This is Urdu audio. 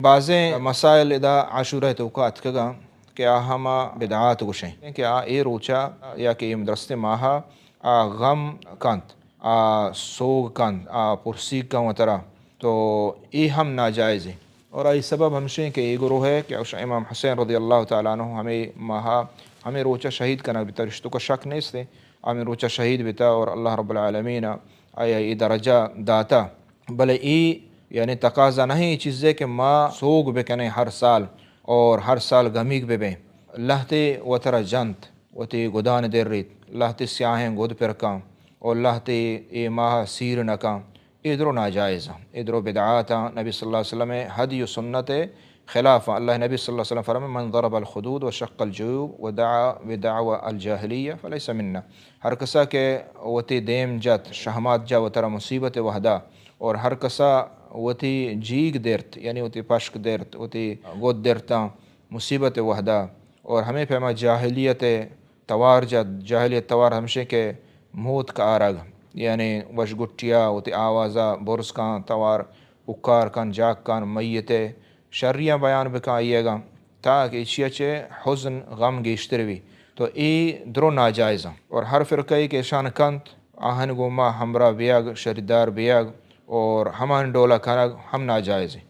بعضیں مسائل ادا عاشورہ توقعات کگا کہ ہما بدعات گشیں کہ اے روچا یا کہ درست ماہا غم کانت سوگ کانت پرسی کا وطرہ تو ای ہم ناجائز ہے۔ اور ای سبب ہمشیں کہ ای گروہ ہے کہ امام حسین رضی اللہ تعالیٰ عنہ ہمیں ماہا ہمیں روچا شہید کنا بیتا، رشتوں کا شک نہیں سے ہمیں روچا شہید بیتا اور اللہ رب العالمین آیا ای درجہ داتا۔ بلے ای یعنی تقاضا نہیں چیزیں کہ ما سوگ بکنے ہر سال اور ہر سال غمیگ بے لہتے وطرہ جنت وتی گدان دیر ریت لہتے سیاہیں گود پرکاں اور لہتے اے ماہ سیر نکاں، ادرو ناجائز ادرو بدعات نبی صلی اللہ علیہ وسلم ہدی و سنت خلاف۔ اللہ نبی صلی اللہ علیہ وسلم فرمائے من ضرب الخدود وشق الجیوب ودعا بدعوى الجاہلیہ فلیس منا، ہر کسا کہ وتی دیم جت شہمات جا وطرہ مصیبت وحدہ اور ہر کسا وتی جیگ دیرت یعنی وتی پشک دیرت وتی گود دیرتا مصیبت وحدہ اور ہمیں پیما جاہلیت توار جد جاہلیت توار ہمشے کہ موت کا آرگ یعنی وشگٹیا وتی آوازہ برس کان توار اکار کان جاگ کان میت شریاں بیان بکا آئیے گا تاکہ اچھی اچھے حزن غم گیشتروی تو ای درو ناجائز اور ہر فرقے کے شان کنت آہن گوما ہمراہ بیاگ شریدار بیاگ اور ہمان ڈولا کنگ ہم ناجائز ہیں۔